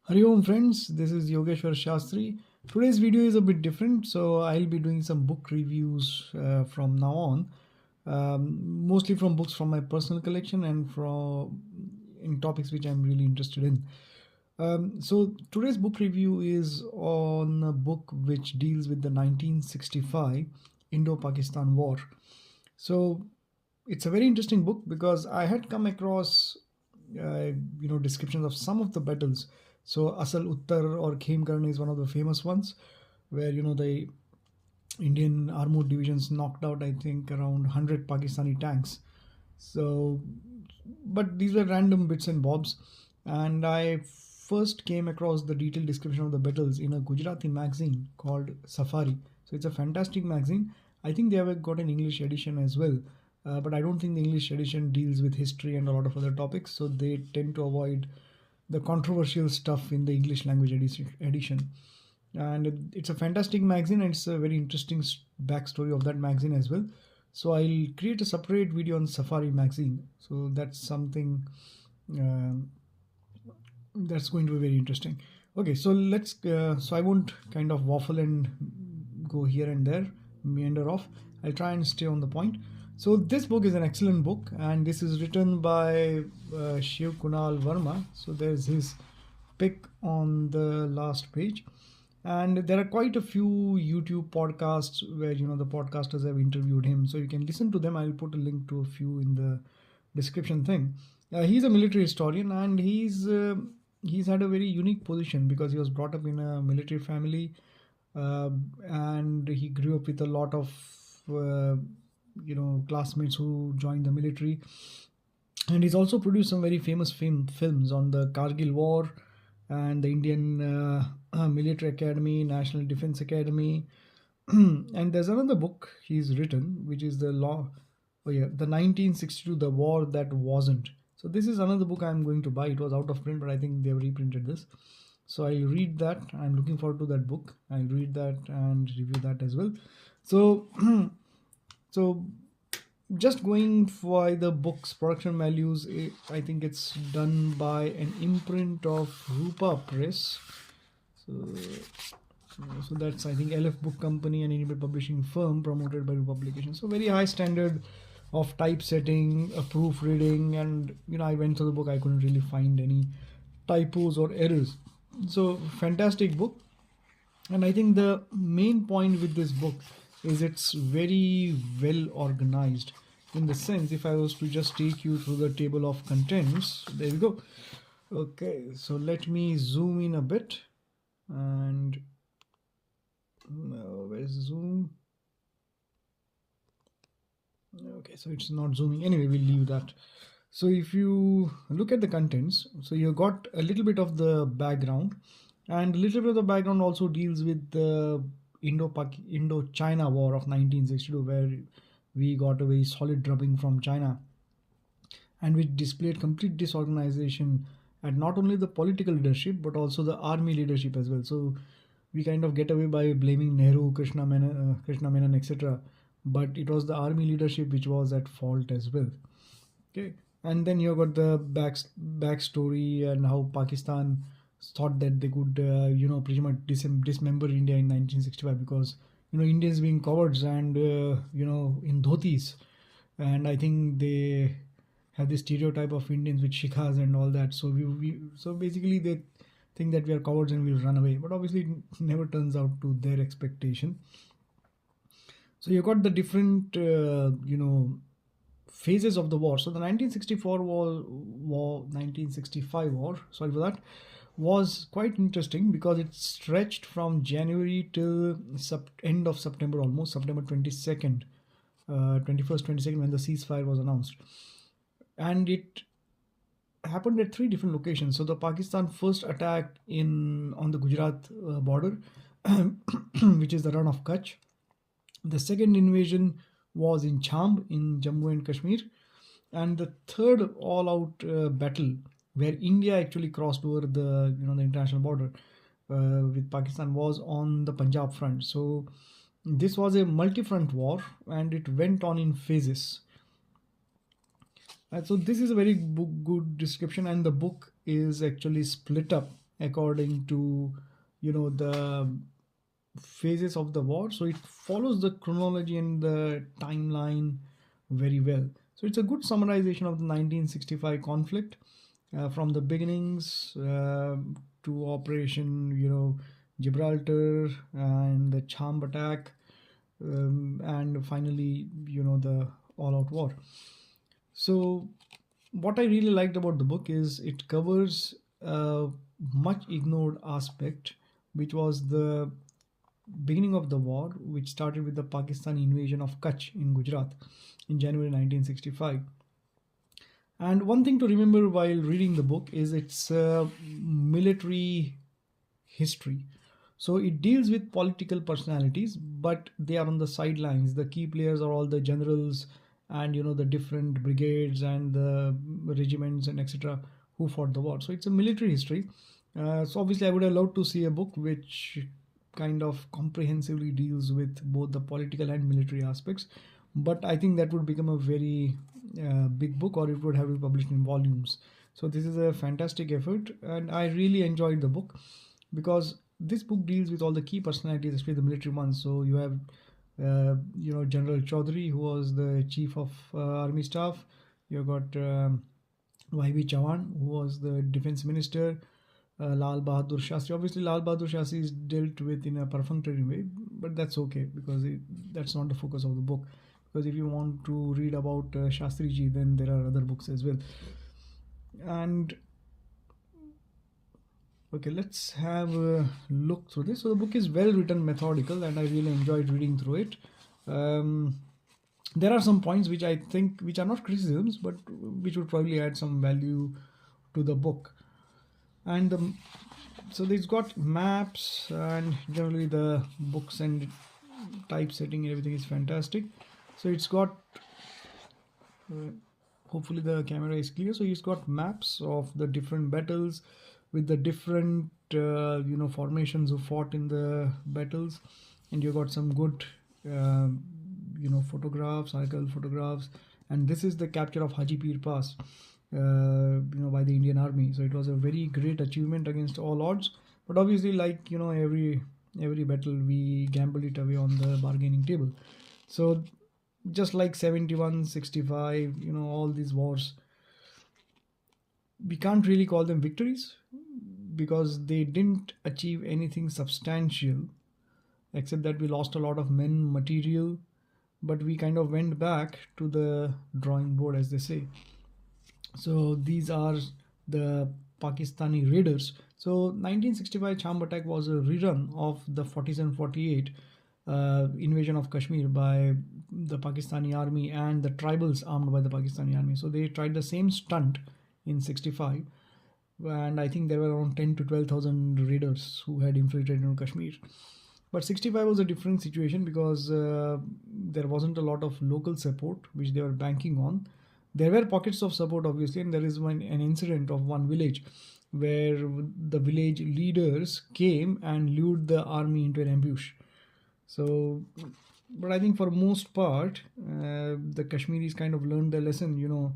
Hari Om friends, this is Yogeshwar Shastri. Today's video is a bit different, so I'll be doing some book reviews from now on, mostly from books from my personal collection and from in topics which I'm really interested in. So today's book review is on a book which deals with the 1965 Indo-Pakistan War. So it's a very interesting book because I had come across descriptions of some of the battles. So Asal Uttar or Khemkarn is one of the famous ones, where the Indian armored divisions knocked out, I think, around 100 Pakistani tanks. So, but these were random bits and bobs, and I first came across the detailed description of the battles in a Gujarati magazine called Safari. So it's a fantastic magazine. I think they have got an English edition as well, but I don't think the English edition deals with history and a lot of other topics, so they tend to avoid the controversial stuff in the English language edition. And it's a fantastic magazine, and it's a very interesting backstory of that magazine as well. So I'll create a separate video on Safari magazine. So that's something uh, that's going to be very interesting. Okay, so let's. So I won't kind of waffle and go here and there, meander off. I'll try and stay on the point. So this book is an excellent book, and this is written by Shiv Kunal Verma. So there's his pick on the last page, and there are quite a few YouTube podcasts where the podcasters have interviewed him. So you can listen to them. I'll put a link to a few in the description thing. He's a military historian, and he's had a very unique position because he was brought up in a military family, and he grew up with a lot of classmates who joined the military, and he's also produced some very famous films on the Kargil War and the Indian Military Academy, National Defense Academy. And there's another book he's written, which is the 1962, The War That Wasn't. So this is another book I'm going to buy. It was out of print, but I think they've reprinted this. So I'll read that. I'm looking forward to that book. I'll read that and review that as well. So, so just going by the book's production values, I think it's done by an imprint of Rupa Press. So that's, I think, LF Book Company, an independent publishing firm promoted by Rupa Publications. So very high standard of typesetting, proofreading, and I went through the book. I couldn't really find any typos or errors. So fantastic book, and I think the main point with this book is it's very well organized. In the sense, if I was to just take you through the table of contents, there we go. Okay, so let me zoom in a bit, and where's zoom? Okay, so it's not zooming. Anyway, we'll leave that. So if you look at the contents, so you got a little bit of the background, and a little bit of the background also deals with the Indo-China War of 1962, where we got a very solid drubbing from China, and which displayed complete disorganization at not only the political leadership but also the army leadership as well. So we kind of get away by blaming Nehru, Krishna Menon, etc. But it was the army leadership which was at fault as well. Okay, and then you got the backstory and how Pakistan thought that they could, pretty much dismember India in 1965 because Indians being cowards and in dhotis, and I think they have this stereotype of Indians with shikhas and all that. So so basically they think that we are cowards and we'll run away, but obviously it never turns out to their expectation. So you got the different phases of the war. So the 1964 1965 war, sorry for that, was quite interesting because it stretched from January till end of September, almost September 22nd, 21st, 22nd, when the ceasefire was announced. And it happened at three different locations. So the Pakistan first attacked on the Gujarat border, which is the Rann of Kutch. The second invasion was in Chamb in Jammu and Kashmir, and the third all-out battle where India actually crossed over the the international border with Pakistan was on the Punjab front. So this was a multi-front war, and it went on in phases. So this is a very good description, and the book is actually split up according to the phases of the war. So it follows the chronology and the timeline very well. So it's a good summarization of the 1965 conflict, from the beginnings to Operation Gibraltar and the Champ attack, and finally the all-out war. So what I really liked about the book is it covers a much ignored aspect, which was the beginning of the war, which started with the Pakistani invasion of Kutch in Gujarat in January 1965. And one thing to remember while reading the book is its military history. So it deals with political personalities, but they are on the sidelines. The key players are all the generals and the different brigades and the regiments and etc. who fought the war. So it's a military history. So obviously I would have loved to see a book which kind of comprehensively deals with both the political and military aspects, but I think that would become a very big book, or it would have to be published in volumes. So this is a fantastic effort, and I really enjoyed the book because this book deals with all the key personalities, especially the military ones. So you have General Chaudhary, who was the chief of army staff. You got YB Chavan, who was the defense minister. Lal Bahadur Shastri. Obviously, Lal Bahadur Shastri is dealt with in a perfunctory way, but that's okay because that's not the focus of the book. Because if you want to read about Shastri ji, then there are other books as well. And okay, let's have a look through this. So the book is well written, methodical, and I really enjoyed reading through it. There are some points which I think which are not criticisms, but which would probably add some value to the book. And so it's got maps, and generally the books and typesetting, everything is fantastic. So it's got hopefully the camera is clear. So it's got maps of the different battles with the different formations who fought in the battles, and you got some good photographs, archival photographs. And this is the capture of Hajipir Pass by the Indian Army. So it was a very great achievement against all odds. But obviously, like every battle, we gamble it away on the bargaining table. So just like 71, 65, all these wars, we can't really call them victories because they didn't achieve anything substantial, except that we lost a lot of men, material, but we kind of went back to the drawing board, as they say. So these are the Pakistani raiders. So 1965 Champ attack was a rerun of the 47-48 invasion of Kashmir by the Pakistani army and the tribals armed by the Pakistani army. So they tried the same stunt in 65, and I think there were around 10 to 12,000 raiders who had infiltrated into Kashmir. But 65 was a different situation because there wasn't a lot of local support which they were banking on. There were pockets of support, obviously, and there is an incident of one village where the village leaders came and lured the army into an ambush. So, but I think for most part, the Kashmiris kind of learned their lesson,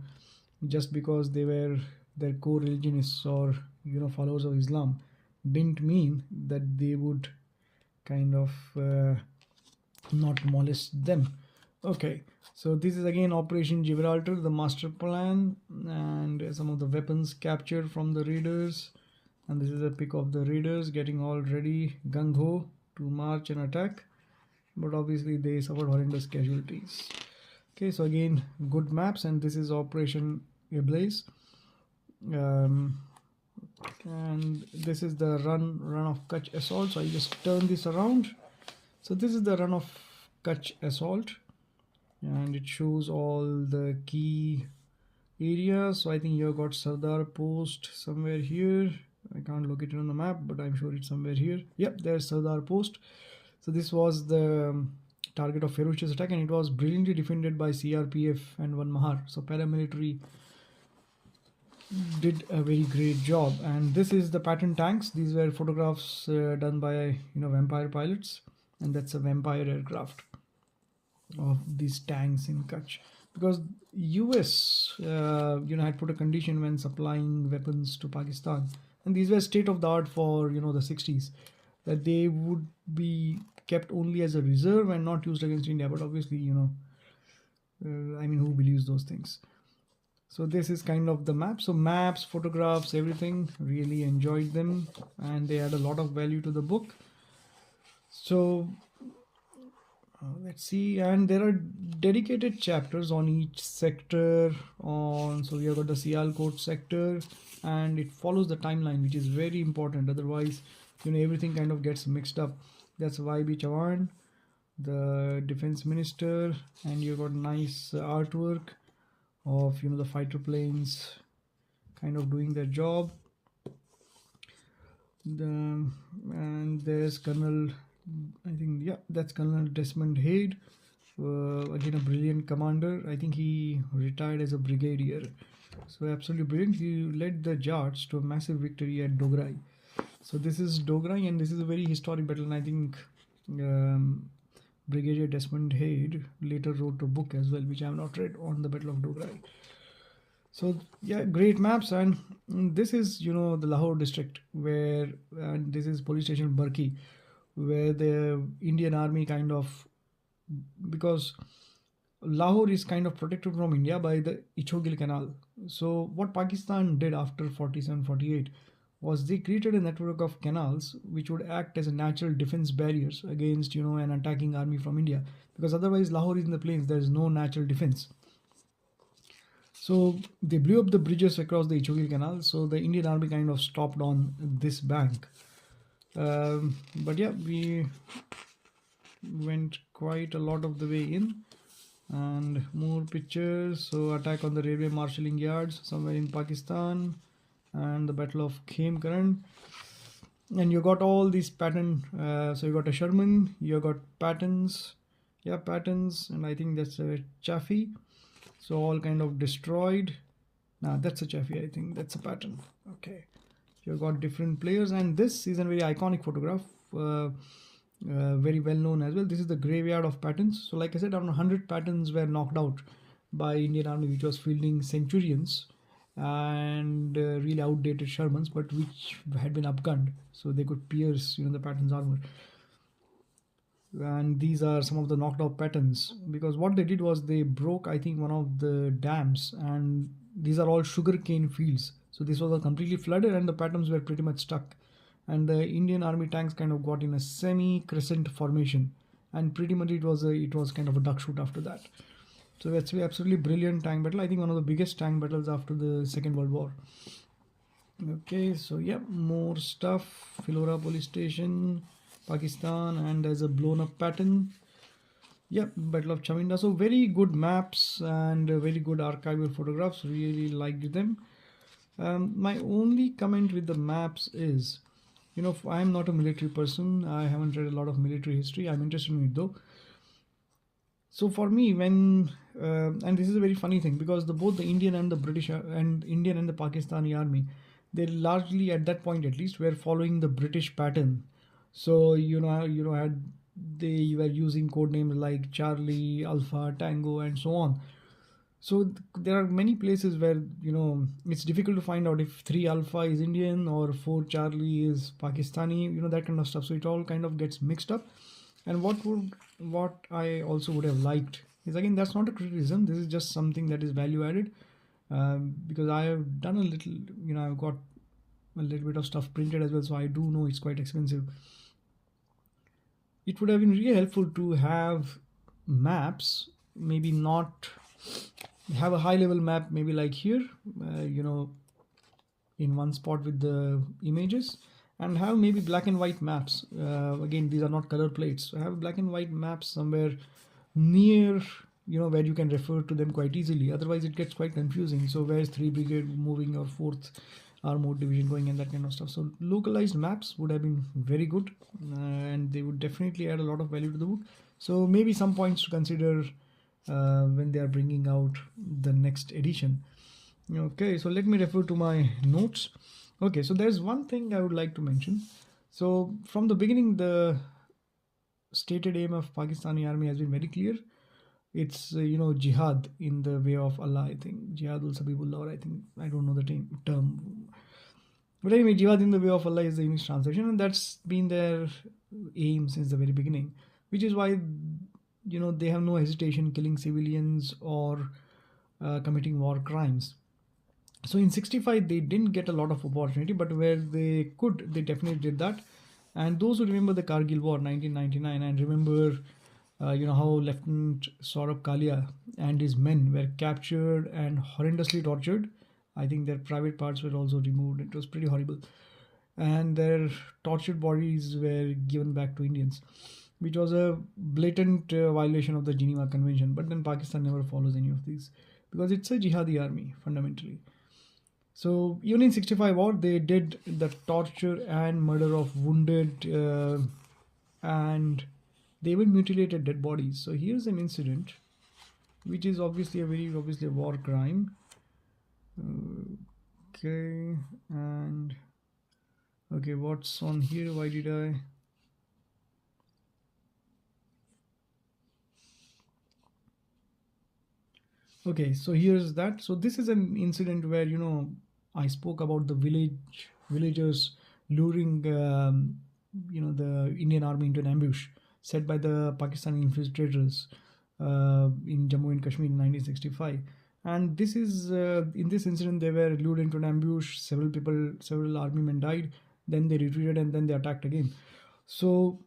just because their core religionists or, followers of Islam didn't mean that they would kind of not molest them. Okay, so this is again Operation Gibraltar, the master plan, and some of the weapons captured from the raiders. And this is a pic of the raiders getting all ready, gung-ho, to march and attack. But obviously they suffered horrendous casualties. Okay, so again, good maps, and this is Operation Ablaze. And this is the Rann of Kutch assault. So I just turn this around. So this is the Rann of Kutch assault, and it shows all the key areas. So I think you got Sardar Post somewhere here. I can't locate it on the map, but I'm sure it's somewhere here. Yep, there's Sardar Post. So this was the target of ferocious attack, and it was brilliantly defended by CRPF and one Mahar. So paramilitary did a very great job. And this is the pattern tanks. These were photographs done by Vampire pilots, and that's a Vampire aircraft of these tanks in Kutch, because US had put a condition when supplying weapons to Pakistan and these were state of the art for the 60s, that they would be kept only as a reserve and not used against India. But obviously, I mean, who believes those things? So this is kind of the map. So maps, photographs, everything, really enjoyed them, and they add a lot of value to the book. So let's see, and there are dedicated chapters on each sector. So we have got the Sialkot sector, and it follows the timeline, which is very important. Otherwise, everything kind of gets mixed up. That's YB Chavan, the defense minister, and you've got nice artwork of the fighter planes kind of doing their job. And there's Colonel, I think, yeah, that's Colonel Desmond Hayde, again a brilliant commander. I think he retired as a brigadier, so absolutely brilliant. He led the Jats to a massive victory at Dogra. So this is Dogra, and this is a very historic battle, and I think Brigadier Desmond Hayde later wrote a book as well, which I have not read, on the Battle of Dogra. So yeah, great maps. And this is the Lahore district, where, and this is police station Barki, where the Indian army kind of, because Lahore is kind of protected from India by the Ichogil Canal. So what Pakistan did after 47-48 was they created a network of canals which would act as a natural defense barriers against an attacking army from India, because otherwise Lahore is in the plains, there is no natural defense. So they blew up the bridges across the Ichogil Canal, so the Indian army kind of stopped on this bank. But yeah, we went quite a lot of the way in. And more pictures. So attack on the railway marshalling yards somewhere in Pakistan, and the Battle of Khemkaran. And you got all these pattern. So you got a Sherman, you got patterns, and I think that's a Chaffee. So all kind of destroyed. Nah, that's a Chaffee. I think that's a pattern. Okay, you've got different players, and this is a very iconic photograph. Very well known as well. This is the graveyard of patterns. So like I said, around 100 patterns were knocked out by Indian army, which was fielding Centurions and really outdated Shermans, but which had been upgunned, so they could pierce the Patton's armor. And these are some of the knocked out patterns, because what they did was they broke, I think, one of the dams, and these are all sugarcane fields. So this was completely flooded, and the patterns were pretty much stuck. And the Indian army tanks kind of got in a semi-crescent formation, and pretty much it was kind of a duck shoot after that. So that's absolutely brilliant tank battle. I think one of the biggest tank battles after the Second World War. Okay, so yeah, more stuff. Filora police station, Pakistan, and there's a blown up pattern. Yep, Battle of Chaminda. So very good maps and very good archival photographs. Really liked them. My only comment with the maps is, I'm not a military person. I haven't read a lot of military history. I'm interested in it though. So for me, when and this is a very funny thing, because both the Indian and the British and Indian and the Pakistani army, they largely at that point at least were following the British pattern. So they were using code names like Charlie, Alpha, Tango, and so on. So there are many places where it's difficult to find out if 3 Alpha is Indian or 4 Charlie is Pakistani, that kind of stuff. So it all kind of gets mixed up. And what I also would have liked is, again, that's not a criticism. This is just something that is value added, because I have done a little, I've got a little bit of stuff printed as well, so I do know it's quite expensive. It would have been really helpful to have maps, maybe not have a high level map, maybe like here, in one spot with the images, and have maybe black and white maps. Again, these are not color plates. So have black and white maps somewhere near, where you can refer to them quite easily. Otherwise it gets quite confusing. So where's 3 brigade moving or 4th armored division going, and that kind of stuff. So localized maps would have been very good, and they would definitely add a lot of value to the book. So maybe some points to consider when they are bringing out the next edition. Okay, so let me refer to my notes. Okay, so there's one thing I would like to mention. So from the beginning, the stated aim of Pakistani army has been very clear. It's jihad in the way of Allah. I think Jihadul Sabibullah, or I don't know the term. But anyway, jihad in the way of Allah is the English translation, and that's been their aim since the very beginning, which is why they have no hesitation killing civilians or committing war crimes. So in 65 they didn't get a lot of opportunity, but where they could, they definitely did that. And those who remember the Kargil War 1999 and remember how Lieutenant Saurabh Kalia and his men were captured and horrendously tortured. I think their private parts were also removed. It was pretty horrible. And their tortured bodies were given back to Indians, which was a blatant violation of the Geneva Convention. But then Pakistan never follows any of these because it's a jihadi army fundamentally. So even in 65 war, they did the torture and murder of wounded and they even mutilated dead bodies. So here's an incident which is obviously a war crime. Okay, and okay, what's on here? Why did I? Okay, so here's that. So this is an incident where I spoke about the villagers luring the Indian army into an ambush set by the Pakistani infiltrators in Jammu and Kashmir in 1965. And this is in this incident they were lured into an ambush. Several army men died. Then they retreated and then they attacked again. So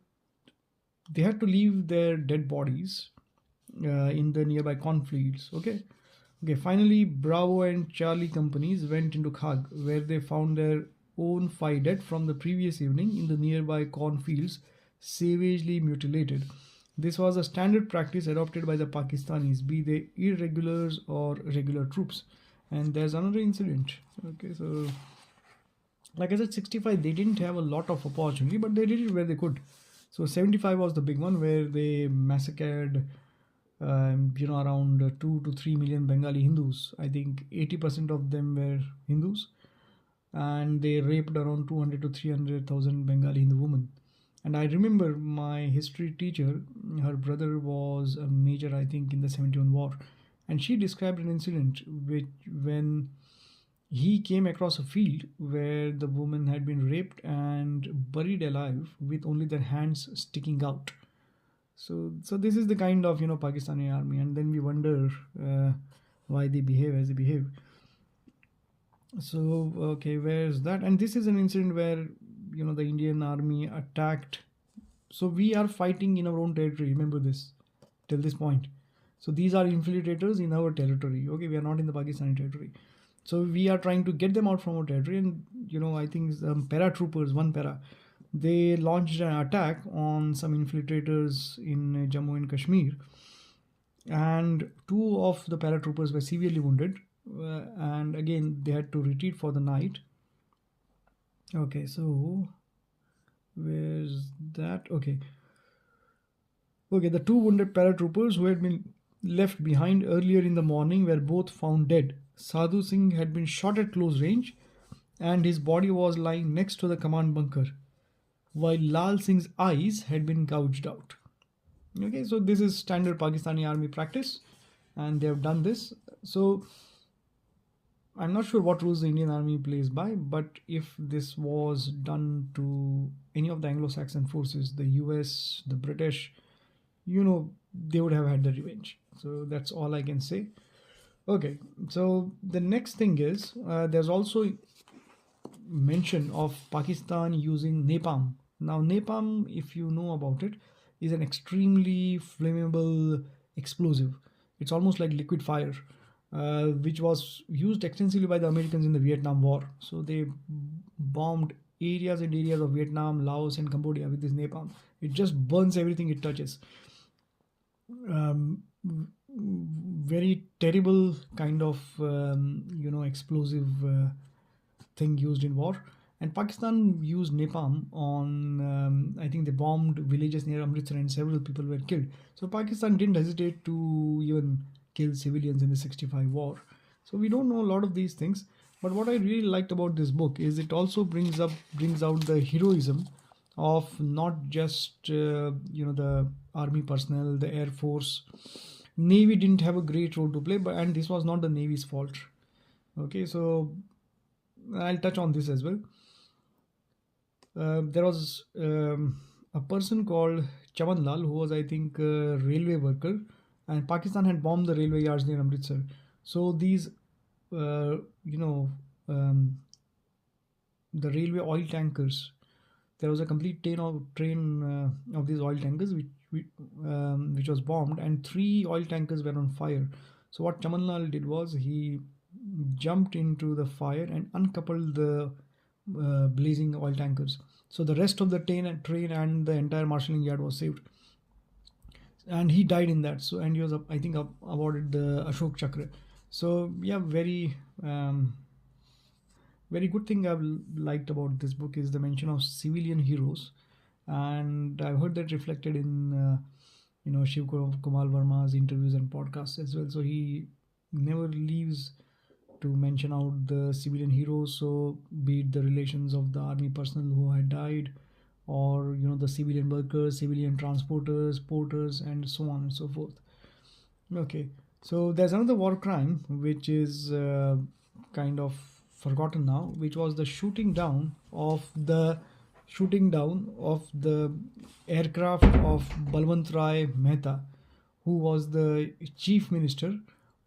they had to leave their dead bodies in the nearby cornfields. Okay. Finally, Bravo and Charlie companies went into Khag, where they found their own 5 dead from the previous evening in the nearby cornfields, savagely mutilated. This was a standard practice adopted by the Pakistanis, be they irregulars or regular troops. And there's another incident. Okay, so like I said, 65 they didn't have a lot of opportunity, but they did it where they could. So 75 was the big one where they massacred around 2 to 3 million Bengali Hindus. I think 80% of them were Hindus, and they raped around 200 to 300,000 Bengali Hindu women. And I remember my history teacher, her brother was a major, I think, in the 71 war, and she described an incident when he came across a field where the woman had been raped and buried alive with only their hands sticking out. So this is the kind of Pakistani army, and then we wonder why they behave as they behave. So okay, where's that? And this is an incident where the Indian army attacked. So we are fighting in our own territory. Remember this till this point. So these are infiltrators in our territory. Okay, we are not in the Pakistani territory. So we are trying to get them out from our territory, and I think paratroopers, one para. They launched an attack on some infiltrators in Jammu and Kashmir, and 2 of the paratroopers were severely wounded, and again they had to retreat for the night. Okay, so where's that? Okay, the 2 wounded paratroopers who had been left behind earlier in the morning were both found dead. Sadhu Singh had been shot at close range, and his body was lying next to the command bunker, while Lal Singh's eyes had been gouged out. Okay, so this is standard Pakistani army practice, and they have done this. So I'm not sure what rules the Indian army plays by, but if this was done to any of the Anglo-Saxon forces, the US, the British, they would have had the revenge. So that's all I can say. Okay, so the next thing is there's also mention of Pakistan using napalm. Now napalm, if you know about it, is an extremely flammable explosive. It's almost like liquid fire, which was used extensively by the Americans in the Vietnam War. So they bombed areas and areas of Vietnam, Laos and Cambodia with this napalm. It just burns everything it touches. Very terrible kind of explosive thing used in war. And Pakistan used napalm on I think they bombed villages near Amritsar and several people were killed. So Pakistan didn't hesitate to even kill civilians in the 65 war. So we don't know a lot of these things, but what I really liked about this book is it also brings out the heroism of not just the army personnel, the air force. Navy didn't have a great role to play, and this was not the Navy's fault. Okay, so I'll touch on this as well. There was a person called Chaman Lal who was, I think, a railway worker, and Pakistan had bombed the railway yards near Amritsar. So these, uh, you know, um, the railway oil tankers. There was a complete train of these oil tankers which was bombed, and three oil tankers were on fire. So what Chamanlal did was he jumped into the fire and uncoupled the blazing oil tankers. So the rest of the train and the entire marshalling yard was saved, and he died in that. So and he was I think awarded the Ashok Chakra. So yeah, very good thing I've liked about this book is the mention of civilian heroes, and I've heard that reflected in Shiv Kunal Verma's interviews and podcasts as well. So he never leaves to mention out the civilian heroes. So be it the relations of the army personnel who had died, or the civilian workers, civilian transporters, porters, and so on and so forth. Okay, so there's another war crime which is kind of forgotten now, which was the shooting down of the aircraft of Balwant Rai Mehta, who was the chief minister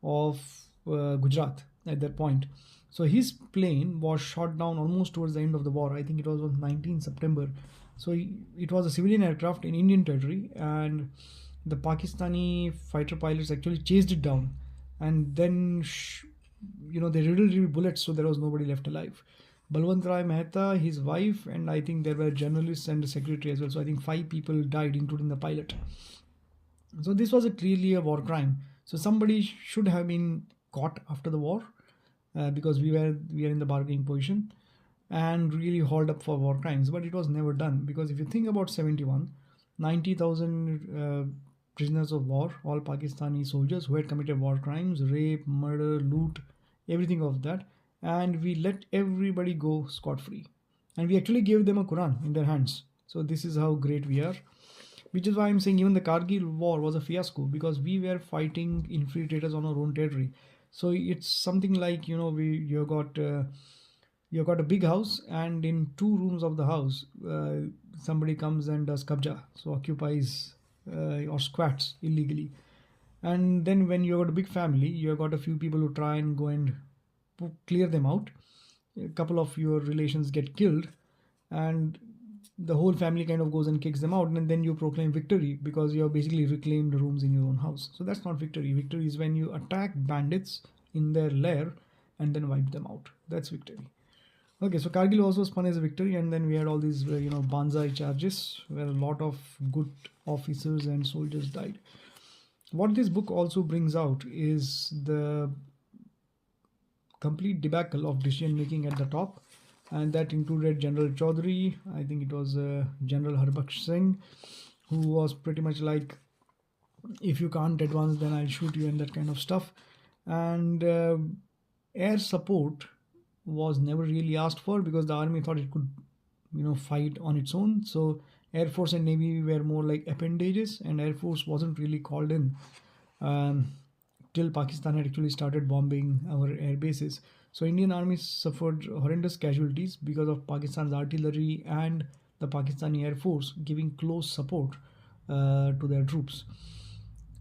of Gujarat at that point. So his plane was shot down almost towards the end of the war. I think it was on 19 September. So it was a civilian aircraft in Indian territory, and the Pakistani fighter pilots actually chased it down, and then they riddled it with bullets, so there was nobody left alive. Balwant Rai Mehta, his wife, and I think there were journalists and the secretary as well. So I think 5 people died, including the pilot. So this was clearly a war crime. So somebody should have been caught after the war, because we are in the bargaining position, and really hauled up for war crimes. But it was never done, because if you think about 71, 90,000 prisoners of war, all Pakistani soldiers who had committed war crimes, rape, murder, loot, everything of that, and we let everybody go scot-free. And we actually gave them a Quran in their hands. So this is how great we are. Which is why I'm saying even the Kargil war was a fiasco, because we were fighting infiltrators on our own territory. So it's something like, you got a big house, and in 2 rooms of the house, somebody comes and does kabja, so occupies or squats illegally. And then when you got a big family, you got a few people who try and go and clear them out. A couple of your relations get killed, and the whole family kind of goes and kicks them out, and then you proclaim victory because you have basically reclaimed rooms in your own house. So that's not victory. Victory is when you attack bandits in their lair and then wipe them out. That's victory. Okay, so Kargil also spun as a victory, and then we had all these banzai charges where a lot of good officers and soldiers died. What this book also brings out is the complete debacle of decision making at the top, and that included General Chaudhary. I think it was General Harbaksh Singh, who was pretty much like, if you can't advance, then I'll shoot you, and that kind of stuff. And air support was never really asked for, because the army thought it could fight on its own. So Air Force and Navy were more like appendages, and Air Force wasn't really called in till Pakistan had actually started bombing our air bases. So Indian army suffered horrendous casualties because of Pakistan's artillery and the Pakistani Air Force giving close support to their troops.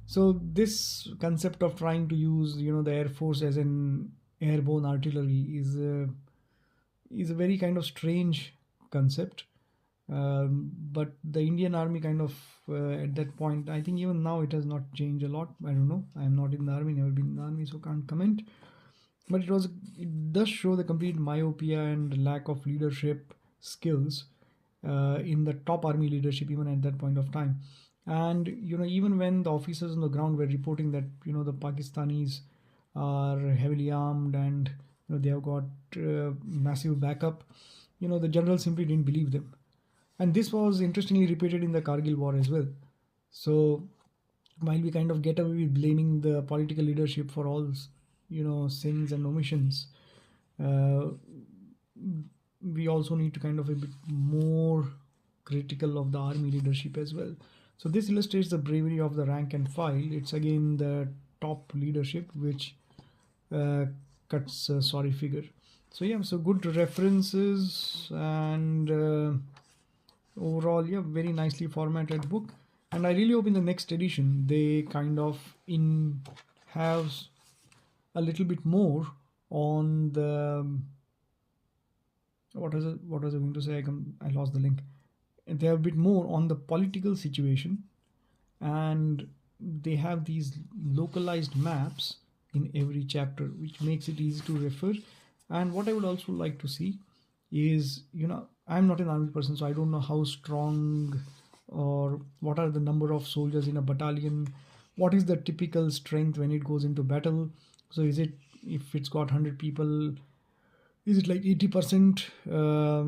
So this concept of trying to use the Air Force as an airborne artillery is a very kind of strange concept. But the Indian army kind of at that point, I think even now it has not changed a lot. I don't know. I am not in the army, never been in the army, so can't comment. But it does show the complete myopia and lack of leadership skills in the top army leadership even at that point of time. And even when the officers on the ground were reporting that the Pakistanis are heavily armed and they have got massive backup, the generals simply didn't believe them. And this was interestingly repeated in the Kargil war as well. So while we kind of get away with blaming the political leadership for all sins and omissions, we also need to kind of a bit more critical of the army leadership as well. So this illustrates the bravery of the rank and file. It's again the top leadership which cuts a sorry figure. So yeah, so good references, and overall, yeah, very nicely formatted book. And I really hope in the next edition they kind of have a little bit more on the what was I going to say? I lost the link. They have a bit more on the political situation, and they have these localized maps in every chapter, which makes it easy to refer. And what I would also like to see is, I'm not an army person, so I don't know how strong or what are the number of soldiers in a battalion, what is the typical strength when it goes into battle. So is it, if it's got 100 people, is it like 80%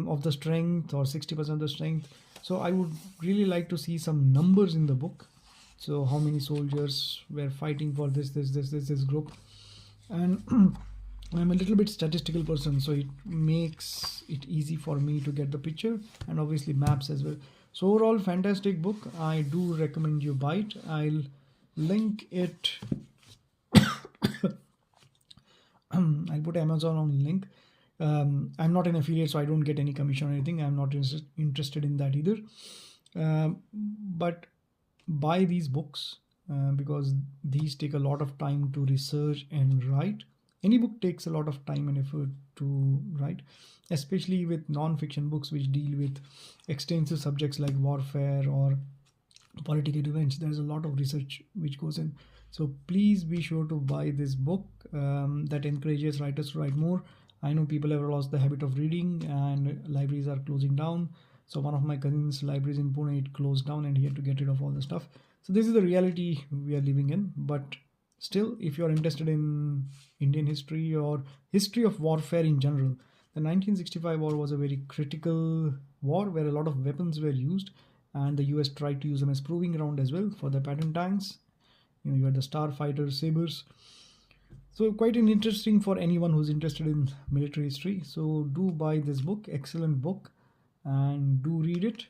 of the strength or 60% of the strength? So I would really like to see some numbers in the book. So how many soldiers were fighting for this group. And I'm a little bit statistical person, so it makes it easy for me to get the picture, and obviously maps as well. So overall, fantastic book. I do recommend you buy it. I'll link it. I'll put Amazon on link. I'm not an affiliate, so I don't get any commission or anything. I'm not interested in that either. But buy these books because these take a lot of time to research and write. Any book takes a lot of time and effort to write, especially with non-fiction books which deal with extensive subjects like warfare or political events. There's a lot of research which goes in. So please be sure to buy this book that encourages writers to write more. I know people have lost the habit of reading and libraries are closing down. So one of my cousins' libraries in Pune, it closed down and he had to get rid of all the stuff. So this is the reality we are living in. But still, if you're interested in Indian history or history of warfare in general, the 1965 war was a very critical war where a lot of weapons were used, and the US tried to use them as proving ground as well for the pattern tanks. You had the Starfighter, Sabres. So quite an interesting for anyone who's interested in military history. So do buy this book, excellent book, and do read it.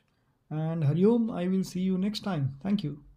And Hari Om, I will see you next time. Thank you.